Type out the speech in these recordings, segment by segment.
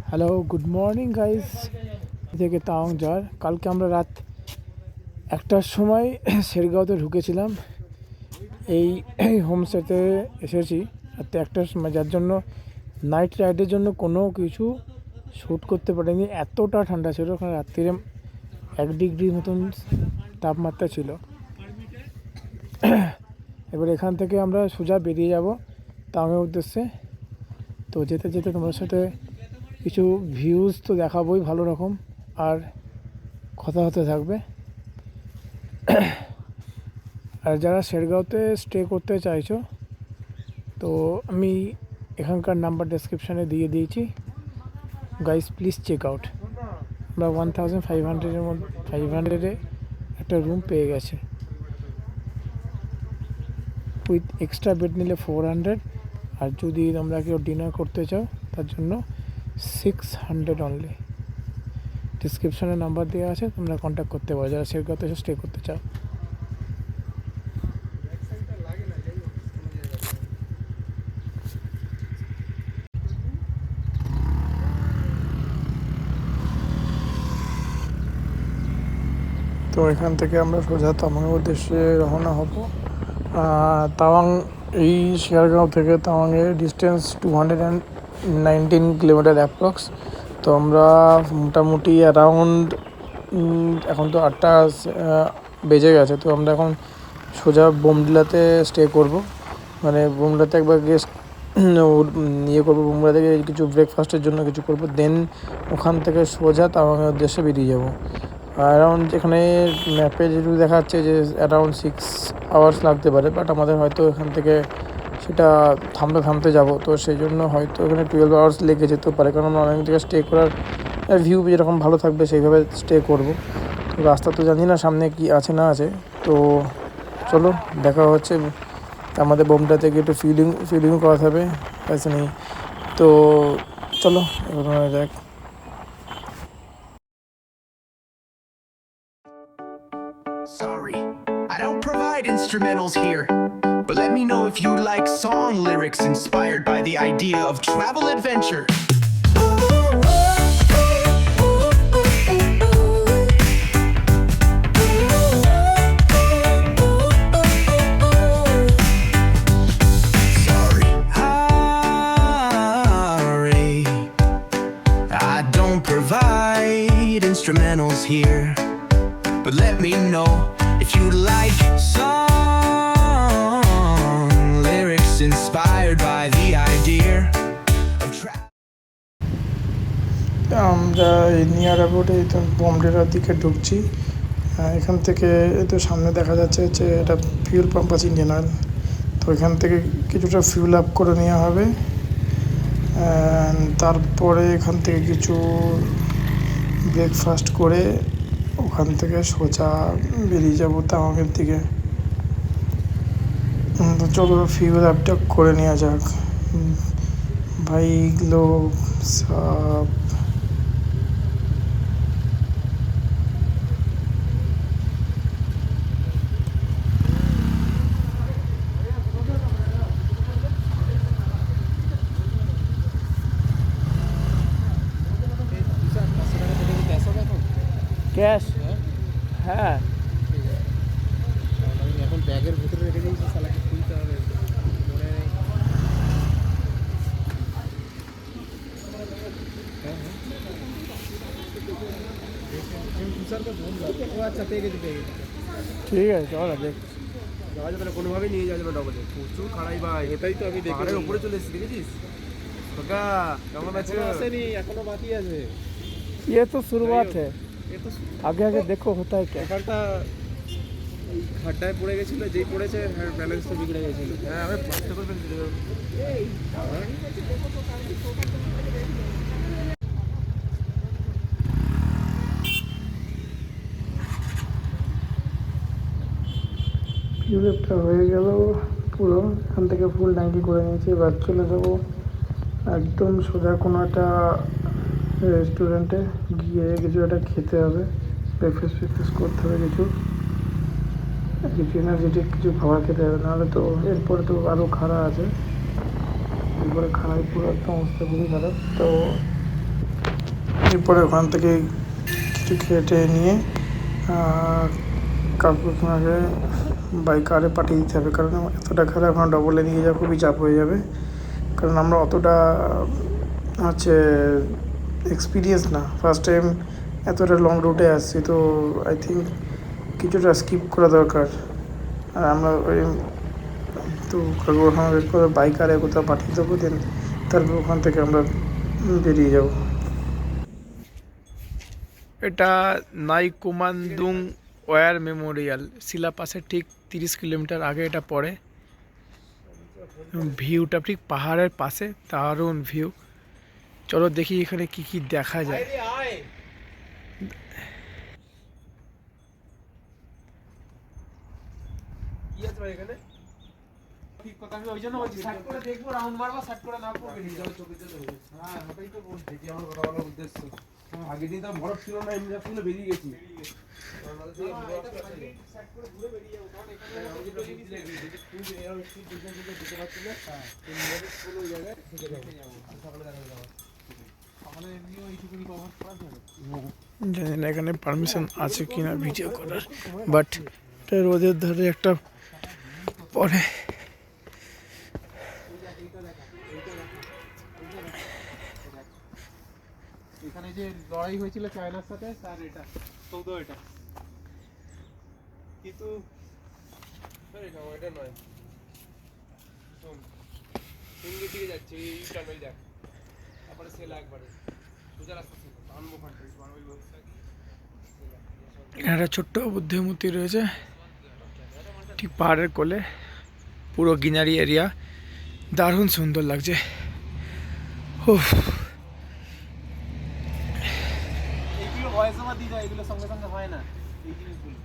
Hello, good morning guys. থেকে তাওয়াং যাওয়ার কালকে আমরা রাত 1টার সময় শেরগাঁওতে ঢুকেছিলাম। এই হোমস্টেতে এসেছি রাত 1টার সময়, যার জন্য নাইট রাইডের জন্য কোনো কিছু শ্যুট করতে পারিনি। এতটা ঠান্ডা ছিল, ওখানে রাত্রিরে 1 ডিগ্রি মতন তাপমাত্রা ছিল। এবার এখান থেকে আমরা সোজা বেরিয়ে যাব তাওয়াংয়ের উদ্দেশ্যে। তো যেতে যেতে তোমাদের সাথে কিছু ভিউজ তো দেখাবোই ভালো রকম, আর কথা হতে থাকবে। আর যারা শেরগাঁওতে স্টে করতে চাইছো, তো আমি এখানকার নাম্বার ডেসক্রিপশানে দিয়ে দিয়েছি। Guys please check out. আমরা 1500-এর মধ্যে 500-এ একটা রুম পেয়ে গেছে। উইথ এক্সট্রা বেড নিলে 400, আর যদি তোমরা কেউ ডিনার করতে চাও তার জন্য 600 অনলি। ডিসক্রিপশানে নাম্বার দেওয়া আছে, তোমরা কন্ট্যাক্ট করতে পারো যারা শেরগাঁওতে এসে স্টে করতে চাও। তো এখান থেকে আমরা সোজা তাওয়াংয়ের উদ্দেশ্যে রওনা হব। তাওয়াং, এই শেরগাঁও থেকে তাওয়াংয়ের ডিস্টেন্স 219 কিলোমিটার অ্যাপ্রক্স। তো আমরা মোটামুটি অ্যারাউন্ড, এখন তো 8টা বেজে গেছে, তো আমরা এখন সোজা বোমডিলাতে স্টে করব। মানে বোমডিলাতে একবার গেস্ট ইয়ে করবো, বোমডিলা থেকে কিছু ব্রেকফাস্টের জন্য কিছু করব, দেন ওখান থেকে সোজা তাওয়াংয়ের উদ্দেশ্যে বেরিয়ে যাব। অ্যারাউন্ড যেখানে ম্যাপে যেটুকু দেখাচ্ছে যে অ্যারাউন্ড 6 আওয়ার্স লাগতে পারে, বাট আমাদের হয়তো এখান থেকে সেটা থামতে যাব, তো সেই জন্য হয়তো এখানে 12 আওয়ার্স লেগে যেতে পারে, কারণ আমরা অনেক জায়গায় স্টে করার ভিউ যেরকম ভালো থাকবে সেইভাবে স্টে করব। তো রাস্তা তো জানি না সামনে কি আছে না আছে, তো চলো দেখা হচ্ছে। আমাদের বোমটা থেকে একটু ফিলিং করা হবে, আছে নেই, তো চলো এবার যাক। Sorry, I don't provide instrumentals here, but let me know if you like song lyrics inspired by the idea of travel adventure. Sorry, I don't provide instrumentals here, but let me know if you like song lyrics inspired by the idea of travel. আমরা এই near about এই তো বোমডিলার দিকে ঢুকছি। এখান থেকে তো সামনে দেখা যাচ্ছে যে এটা ফিউল পাম্প আছে ইন্ডিয়ান অয়েল, তো এখান থেকে কিছুটা ফিউল আপ করে নেওয়া হবে। তারপরে এখান থেকে কিছু ব্রেকফাস্ট করে ওখান থেকে সোজা বেরিয়ে যাবো তাওয়াংয়ের দিকে। তো চলো ফিউল আপটা করে নেওয়া যাক। ভাই এগুলো সব ক্যাশ, হ্যাঁ এখন ব্যাগের ভিতরে রেখে দিয়েছি, সালাকে খুলতে হবে মনে নেই। আচ্ছা পেয়ে গেছি। ঠিক আছে, চল দেখ যাওয়া যাবে না, কোনোভাবেই নিয়ে যাওয়া যাবে ডবলে, প্রচুর খাড়াই ভাই। এটাই তো আমি দেখি, উপরে চলে এসেছি, দেখেছিস কাকা কেমন আছে? আসেনি, এখনো বাকি আছে। ये तो शुरुआत है, आगे आगे देखो होता है क्या। এখানটা এই খাড্ডায় পড়ে গেছিল, যেই পড়েছে ব্যালেন্সটা বিগড়ে গেছিল। হ্যাঁ আমি বুঝতে পারবেন। ইউরোপটা হয়ে গেল পুরো, এখান থেকে ফুল ট্যাঙ্কি করে নিয়েছি। এবার চলে যাবো একদম সোজা কোনো একটা রেস্টুরেন্টে গিয়ে কিছু একটা খেতে হবে, ব্রেকফাস্ট ফেকফাস্ট করতে হবে, কিছু এনার্জেটিক কিছু খাবার খেতে হবে, নাহলে তো এরপরে তো আরও খাড়া আছে, এরপরে খাড়ায় পুরো একদম অবস্থা খুবই খারাপ। তো এরপরে ওখান থেকে কিছু খেটে নিয়ে কাকুকে বাই কারে পাঠিয়ে দিতে হবে, কারণ এতটা খারাপ এখন ডবলে নিয়ে যাওয়া খুবই চাপ হয়ে যাবে, কারণ আমরা অতটা হচ্ছে এক্সপিরিয়েন্স না, ফার্স্ট টাইম এতটা লং রুটে আসছি, তো আই থিঙ্ক কিছুটা স্কিপ করা দরকার। আর আমরা ওই তো কাকু ওখানে ওয়েট করে বাইকারে কোথাও পাঠিয়ে দেবো, দেন তারপর ওখান থেকে আমরা বেরিয়ে যাব। এটা নাইকুমান্দুং ওয়ার মেমোরিয়াল, সিলাপাসের ঠিক 30 কিলোমিটার আগে এটা পড়ে। ভিউটা ঠিক পাহাড়ের পাশে, দারুণ ভিউ। চলো দেখি এখানে কি কি দেখা যায়। ঠিক কথা, আমি ওই জন্য বলছি সাইড করে দেখবো, রাউন্ড মারবো, সাইড করে নামবো, বেরিয়ে যাবো চোখে চোখে। হ্যাঁ ওটাই তো বলছি, যে আমার কথা বলার উদ্দেশ্য। আগের দিন তো বরফ ছিল না, এমনি ছিল, বেরিয়ে গেছি। জানি না এখানে পারমিশন আছে কিনা ভিডিও করার, বাট রোদের ধারে একটা পরে এখানে যে লড়াই হয়েছিল চায়নার সাথে, স্যার এটা সৌদ, এটা কিন্তু এটা ওইটা নয়। শোন, সিঙ্গি দিকে যাচ্ছে, এই টার্ন ওই দেখ, তারপরে সেল একবারে সোজা রাস্তা ছিল, আনবো ফান্ডাইস ওই ব্যবস্থা। এখানে একটা ছোট্ট বুদ্ধের মূর্তি রয়েছে ঠিক পাহাড়ের কোলে, পুরো গ্রিনারি এরিয়া, দারুণ সুন্দর লাগছে। এইগুলো ভয়েস ওভার দিয়ে যায়, এগুলো সঙ্গে সঙ্গে হয় না এই জিনিসগুলো।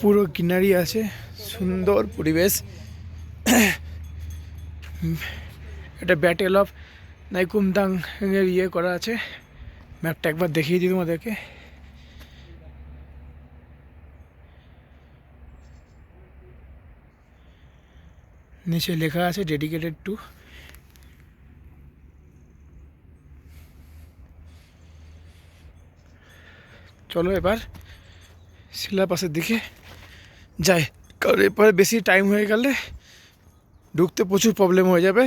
পুরো গ্রিনারি আছে, সুন্দর পরিবেশ। এটা ব্যাটেল অফ নাইকুমদাং এর ইয়ে করা আছে, ম্যাপটা একবার দেখিয়ে দিই তোমাদেরকে। নিচে লেখা আছে ডেডিকেটেড টু। চলো এবার সিলাপাসের দিকে যাই, কারণ এরপরে বেশি টাইম হয়ে গেলে ঢুকতে প্রচুর প্রবলেম হয়ে যাবে।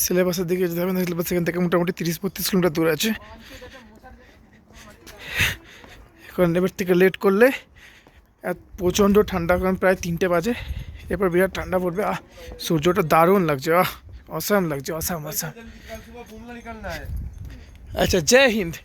সিলেবাসের দিকে যেতে হবে না, সিলেবাস এখান থেকে মোটামুটি 30-32 কিলোমিটার দূর আছে। এখন এবার থেকে লেট করলে প্রচণ্ড ঠান্ডা, কারণ প্রায় 3টে বাজে, এরপর বিরাট ঠান্ডা পড়বে। সূর্যটা দারুণ লাগছে, অসাম লাগছে, অসাম অসাম। আচ্ছা, জয় হিন্দ।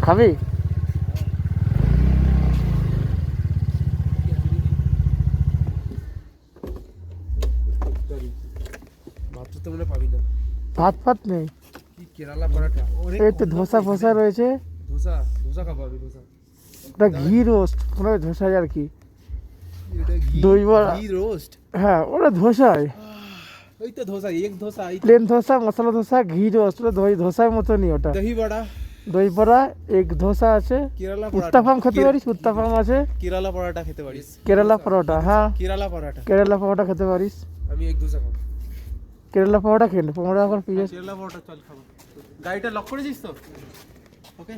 খাবি? ভাত তো মনে পাবি না, ভাত ফাত নেই, কি কেরালা পরাঠা, এই তো ধোসা ফোসা রয়েছে। ধোসা, ধোসা খাবো আমি, ধোসা। ওটা ঘি রোস্ট, ওটা ধোসাই আর কি, এটা দই বড়া, ঘি রোস্ট। হ্যাঁ ওটা ধোসাই, ওই তো ধোসা, এক ধোসা, প্লেন ধোসা, মশলা ধোসা, ঘি রোস্ট, ওটা দই ধোসার মতনই ওটা। দহি বড়া, দই বড়া, এক ধোসা আছে, কেরালা পরাঠা, উত্তাপাম খেতে পারিস, উত্তাপাম আছে, কেরালা পরাঠা খেতে পারিস, কেরালা পরোটা, হ্যাঁ কেরালা পরাঠা। কেরালা পরোটা খেতে পারিস, আমি এক ধোসা খাবো, কেরালা পরোটা খেয়ে 15 টাকা পিস। কেরালা পরাঠা চল খাবো। গাড়িটা লক করেছিস তো? ওকে,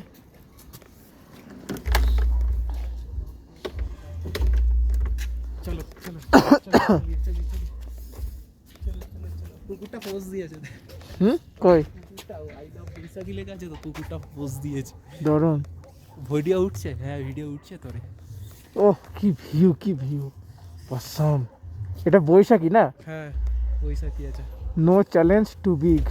চলো চলো চলো, কুকুরটা পোজ দিয়েছে। কই কুকুরটা আই লাভ বৈশাখী লেখা আছে তো, কুকুরটা পোজ দিয়েছে। দারুণ। ভিডিও উঠছে, হ্যাঁ ভিডিও উঠছে তোরে। ওহ কি ভিউ, কি ভিউ, অসাম। এটা বৈশাখী না? হ্যাঁ বৈশাখী আছে। No challenge too big.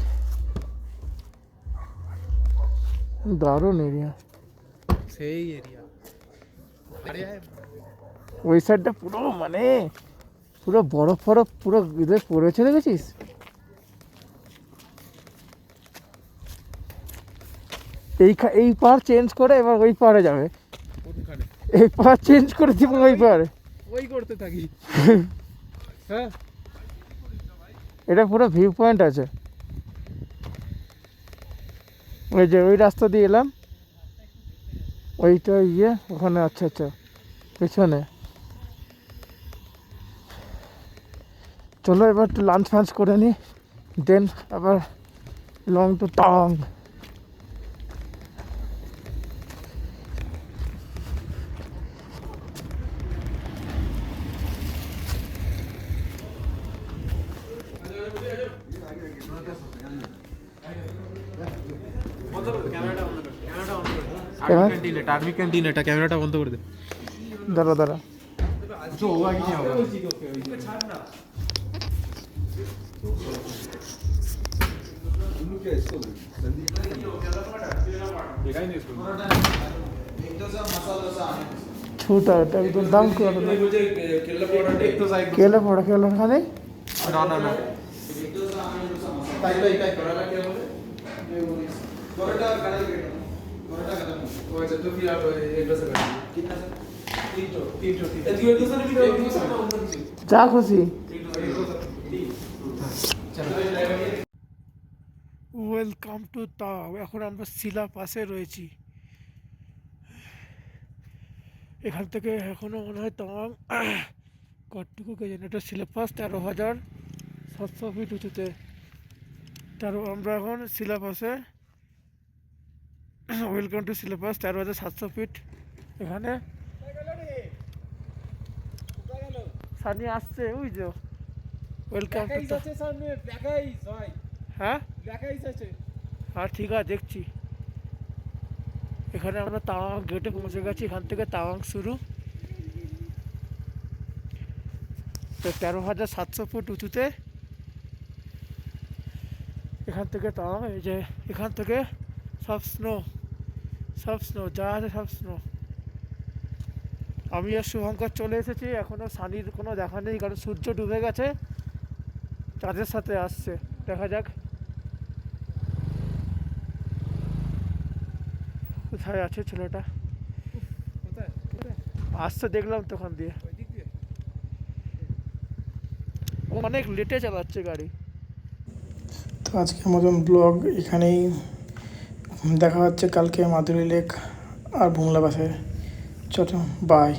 দারুণ এরিয়া। সেই এরিয়া। আরে ওই সাইডটা পুরো মানে পুরো বরফ ফরফ পুরো ইয়ে পড়েছে, দেখেছিস? এই পাহাড় চেঞ্জ করে এবার ওই পাহাড়ে যাবে। কোনখানে? এই পাহাড় চেঞ্জ করে দিব ওই পাহাড়ে। ওই করতে থাকি। হ্যাঁ এটা পুরো ভিউ পয়েন্ট আছে। ওই যে ওই রাস্তা দিয়ে এলাম, ওইটা ইয়ে ওখানে। আচ্ছা আচ্ছা, পেছনে। চলো এবার একটু লাঞ্চ ফাঞ্চ করে নিই, দেন আবার long to Tawang. Army canteen এটা, ক্যামেরাটা বন্ধ করে দে। দাঁড়া দাঁড়া। ছুটা এটা একদম দাম করে কেলে পড়া কেলে খানে। না না না যা খুশি। ওয়েলকাম টু তাও। এখন আমরা শিলা পাশে রয়েছি। এখান থেকে এখনো মনে হয় তাওয়াং কতটুকু কে জানি। এটা শিলাপাস 13,700 ফিট উঁচুতে। আমরা এখন শিলাপাসে। Welcome to Sela Pass 13,700 feet. এখানে সানি আসছে, ওই যে ওয়েলকাম টু। হ্যাঁ হ্যাঁ ঠিক আছে, দেখছি। এখানে আমরা তাওয়াং গেটে পৌঁছে গেছি। এখান থেকে তাওয়াং শুরু। তো 13,700 ফুট উঁচুতে এখান থেকে তাওয়াং। এই যে এখান থেকে সব স্নো, সব স্নো যা আছে সব স্নো। আমি আর শুভঙ্কর চলে এসেছি। এখনও সানির কোনো দেখা নেই, কারণ সূর্য ডুবে গেছে, চাঁদের সাথে আসছে। দেখা যাক কোথায় আছে ছেলেটা। আসছে দেখলাম তখন দিয়ে। অনেক লেটে চালাচ্ছে গাড়ি। তো আজকের মতন ব্লগ এখানেই। দেখা হচ্ছে কালকে মাদুরি লেক আর বুমলা বাসে। চলো বাই।